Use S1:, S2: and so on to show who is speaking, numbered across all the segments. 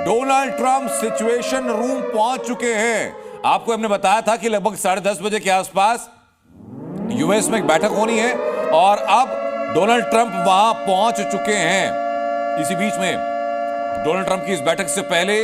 S1: Donald Trump situation room पहुंच चुके हैं। आपको हमने बताया था कि लगभग 10:30 बजे के आसपास यूएस में एक बैठक होनी है और अब डोनाल्ड ट्रंप वहां पहुंच चुके हैं। इसी बीच में डोनाल्ड ट्रंप की इस बैठक से पहले,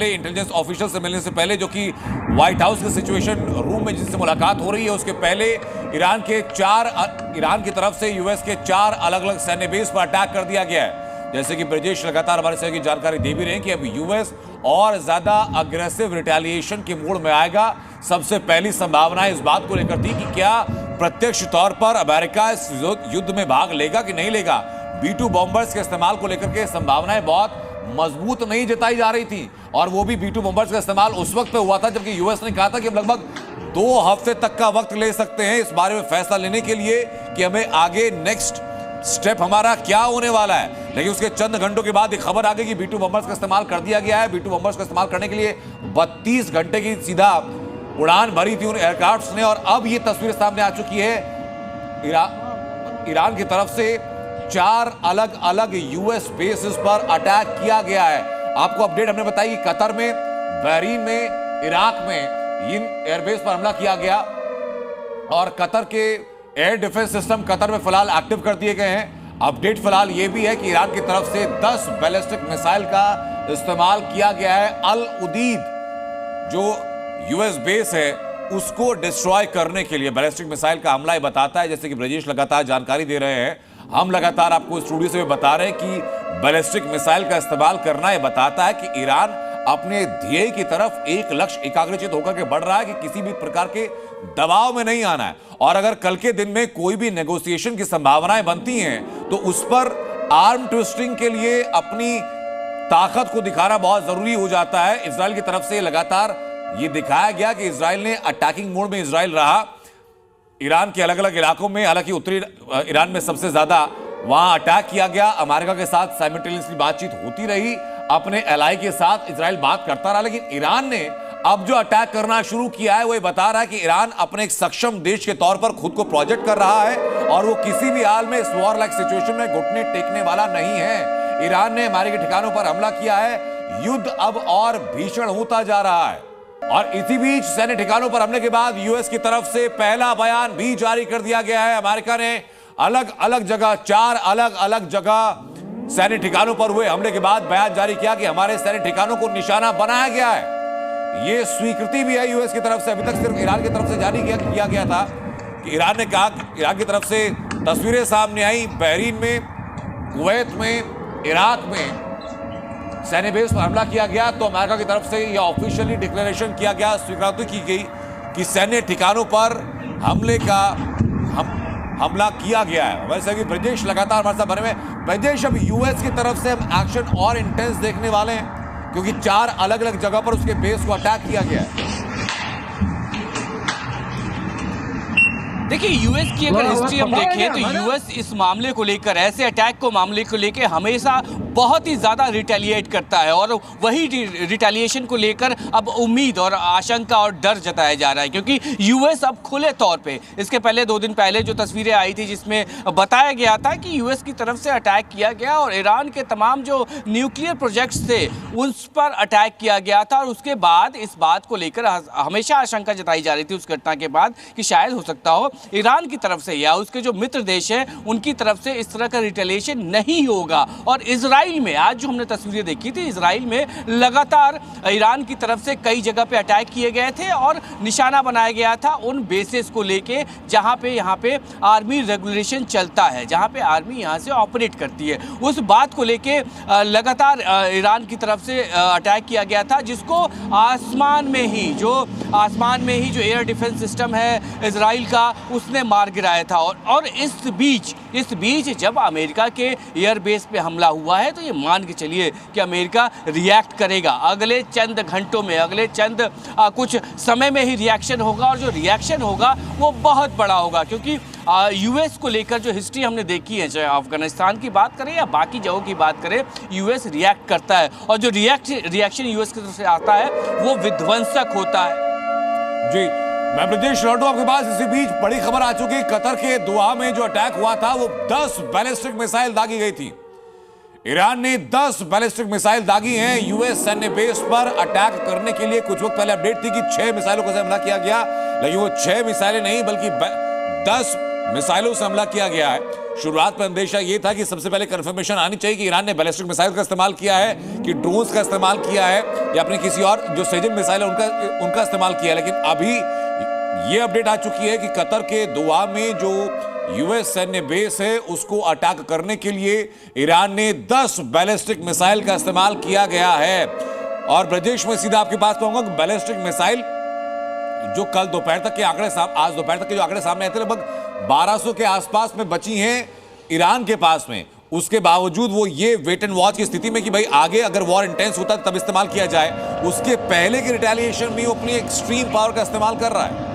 S1: इंटेलिजेंस ऑफिशियल से मिलने से पहले, जो कि व्हाइट हाउस के सिचुएशन रूम में जिससे मुलाकात हो रही है, उसके पहले ईरान की तरफ से यूएस के 4 अलग अलग सैन्य बेस पर अटैक कर दिया गया है। जैसे कि ब्रजेश लगातार हमारे सहयोगी जानकारी दे भी रहे हैं कि अब यूएस और ज्यादा अग्रेसिव रिटेलिएशन के मोड में आएगा। सबसे पहली संभावना इस बात को लेकर थी कि क्या प्रत्यक्ष तौर पर अमेरिका इस युद्ध में भाग लेगा कि नहीं लेगा। B-2 बॉम्बर्स के इस्तेमाल को लेकर के संभावनाएं बहुत मजबूत नहीं जताई जा रही थी और वो भी B-2 बॉम्बर्स का इस्तेमाल उस वक्त पे हुआ था जबकि यूएस ने कहा था कि हम लगभग 2 हफ्ते तक का वक्त ले सकते हैं इस बारे में फैसला लेने के लिए कि हमें आगे नेक्स्ट स्टेप हमारा क्या होने वाला है। लेकिन उसके चंद घंटों के बाद एक खबर आ गई कि B-2 बॉम्बर्स का इस्तेमाल कर दिया गया है। B-2 बॉम्बर्स का इस्तेमाल करने के लिए 32 घंटे की सीधा उड़ान भरी थी उन एयरक्राफ्ट्स ने और अब ये तस्वीर सामने आ चुकी है। ईरान की तरफ से 4 अलग अलग यूएस बेसिस पर अटैक किया गया है। आपको अपडेट हमने बताई कि कतर में, बहरीन में, इराक में इन एयरबेस पर हमला किया गया और कतर के एयर डिफेंस सिस्टम कतर में फिलहाल एक्टिव कर दिए गए हैं। अपडेट फिलहाल यह भी है कि ईरान की तरफ से 10 बैलिस्टिक मिसाइल का इस्तेमाल किया गया है। अल उदीद जो यूएस बेस है उसको डिस्ट्रॉय करने के लिए बैलिस्टिक मिसाइल का हमला बताता है। जैसे कि ब्रजेश लगातार जानकारी दे रहे हैं, हम लगातार आपको स्टूडियो से बता रहे हैं कि बैलिस्टिक मिसाइल का इस्तेमाल करना यह बताता है कि ईरान अपने ध्येय की तरफ एक लक्ष्य एकाग्रचित होकर के बढ़ रहा है कि किसी भी प्रकार के दबाव में नहीं आना है। और अगर कल के दिन में कोई भी नेगोशिएशन की संभावनाएं बनती हैं तो उस पर आर्म ट्विस्टिंग के लिए अपनी ताकत को दिखाना बहुत जरूरी हो जाता है। इजराइल की तरफ से लगातार ये दिखाया गया कि इजराइल ने अटैकिंग मोड में इजराइल रहा ईरान के अलग अलग इलाकों में। हालांकि उत्तरी ईरान में सबसे ज्यादा वहां अटैक किया गया। अमेरिका के साथ साइमल्टेनियसली बातचीत होती रही, अपने एलाई के साथ इजराइल बात करता रहा, लेकिन ईरान ने अब जो अटैक करना शुरू किया है वो ये बता रहा है कि ईरान अपने एक सक्षम देश के तौर पर खुद को प्रोजेक्ट कर रहा है और वो किसी भी हाल में इस वॉर लाइक सिचुएशन में घुटने टेकने वाला नहीं है। ईरान ने अमेरिकी ठिकानों पर हमला किया है। युद्ध अब और भीषण होता जा रहा है और इसी बीच सैन्य ठिकानों पर हमले के बाद यूएस की तरफ से पहला बयान भी जारी कर दिया गया है। अमेरिका ने अलग अलग जगह 4 अलग अलग जगह सैन्य ठिकानों पर हुए हमले के बाद बयान जारी किया कि हमारे सैन्य ठिकानों को निशाना बनाया गया है। यह स्वीकृति भी है यूएस की तरफ से। अभी तक सिर्फ ईरान की तरफ से जारी किया गया था कि ईरान ने कहा, ईरान की तरफ से तस्वीरें सामने आई बहरीन में, कुवैत में, इराक में सैन्य बेस पर हमला किया गया तो अमेरिका की तरफ से यह ऑफिशियली डिक्लेरेशन किया गया, स्वीकृति की गई कि सैन्य ठिकानों पर हमला किया गया है। वैसे भी ब्रजेश लगातार हमारे साथ बने हुए। ब्रजेश, अब यूएस की तरफ से हम एक्शन और इंटेंस देखने वाले हैं क्योंकि 4 अलग अलग जगह पर उसके बेस को अटैक किया गया है।
S2: देखिए, यूएस की अगर हिस्ट्री हम देखें तो यूएस इस मामले को लेकर, ऐसे अटैक को मामले को लेकर हमेशा बहुत ही ज़्यादा रिटेलिएट करता है और वही रिटेलिएशन को लेकर अब उम्मीद और आशंका और डर जताया जा रहा है क्योंकि यूएस अब खुले तौर पे, इसके पहले 2 दिन पहले जो तस्वीरें आई थी जिसमें बताया गया था कि यूएस की तरफ से अटैक किया गया और ईरान के तमाम जो न्यूक्लियर प्रोजेक्ट्स थे उस पर अटैक किया गया था और उसके बाद इस बात को लेकर हमेशा आशंका जताई जा रही थी उस घटना के बाद कि शायद हो सकता हो ईरान की तरफ से या उसके जो मित्र देश हैं उनकी तरफ से इस तरह का रिटेलिएशन नहीं होगा। और इजराइल में आज जो हमने तस्वीरें देखी थी, इजराइल में लगातार ईरान की तरफ से कई जगह पे अटैक किए गए थे और निशाना बनाया गया था उन बेसेस को लेके जहां पे यहाँ पे आर्मी रेगुलेशन चलता है, जहां पे आर्मी यहाँ से ऑपरेट करती है। उस बात को लेके लगातार ईरान की तरफ से अटैक किया गया था जिसको आसमान में ही जो एयर डिफेंस सिस्टम है इजराइल का उसने मार गिराया था। और इस बीच जब अमेरिका के एयरबेस पे हमला हुआ है तो ये मान के चलिए कि अमेरिका रिएक्ट करेगा। अगले चंद घंटों में, अगले चंद कुछ समय में ही रिएक्शन होगा और जो रिएक्शन होगा वो बहुत बड़ा होगा क्योंकि यूएस को लेकर जो हिस्ट्री हमने देखी है, चाहे अफगानिस्तान की बात करें या बाकी जगहों की बात करें, यूएस रिएक्ट करता है और जो रिएक्शन यूएस की तरफ से आता है वो विध्वंसक होता है।
S1: जी, मैं ब्रजेश लौटू आपके पास। इसी बीच बड़ी खबर आ चुकी है, कतर के दोहा में जो अटैक हुआ था वो 10 बैलिस्टिक मिसाइल दागी गई थी। ईरान ने 10 बैलिस्टिक मिसाइल दागी हैं यूएस सैन्य बेस पर अटैक करने के लिए। कुछ वक्त पहले अपडेट थी कि 6 मिसाइलों से हमला किया गया, लेकिन वो 6 मिसाइलें नहीं बल्कि 10 मिसाइलों से हमला किया गया है। शुरुआत में अंदेशा ये था कि सबसे पहले कंफर्मेशन आनी चाहिए कि ईरान ने बैलिस्टिक मिसाइल का इस्तेमाल किया है, कि ड्रोन्स का इस्तेमाल किया है, या अपने किसी और जो सेजन मिसाइल है उनका इस्तेमाल किया है। लेकिन अभी ये अपडेट आ चुकी है कि कतर के दोहा में जो यूएस सैन्य बेस है उसको अटैक करने के लिए ईरान ने 10 बैलिस्टिक मिसाइल का इस्तेमाल किया गया है। और ब्रजेश, में सीधा आपके पास कहूंगा कि बैलिस्टिक मिसाइल जो कल दोपहर तक के आंकड़े आज दोपहर तक के जो आंकड़े सामने आए थे, लगभग 1200 के आसपास में बची हैं ईरान के पास में। उसके बावजूद वो ये वेट एंड वॉच की स्थिति में कि भाई आगे अगर वॉर इंटेंस होता है तब इस्तेमाल किया जाए, उसके पहले की रिटेलिएशन में वो अपनी एक्सट्रीम पावर का इस्तेमाल कर रहा है।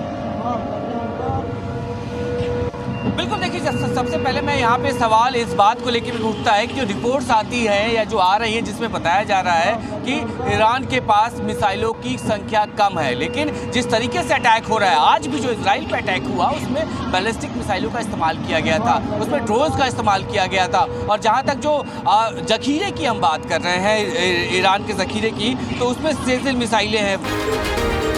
S2: बिल्कुल, देखिए सबसे पहले मैं यहाँ पे सवाल इस बात को लेकर भी उठता है कि जो रिपोर्ट्स आती हैं या जो आ रही हैं जिसमें बताया जा रहा है कि ईरान के पास मिसाइलों की संख्या कम है, लेकिन जिस तरीके से अटैक हो रहा है, आज भी जो इजराइल पे अटैक हुआ उसमें बैलिस्टिक मिसाइलों का इस्तेमाल किया गया था, उसमें ड्रोन्स का इस्तेमाल किया गया था। और जहाँ तक जो जखीरे की हम बात कर रहे हैं ईरान के जखीरे की, तो उसमें सेजल मिसाइलें हैं।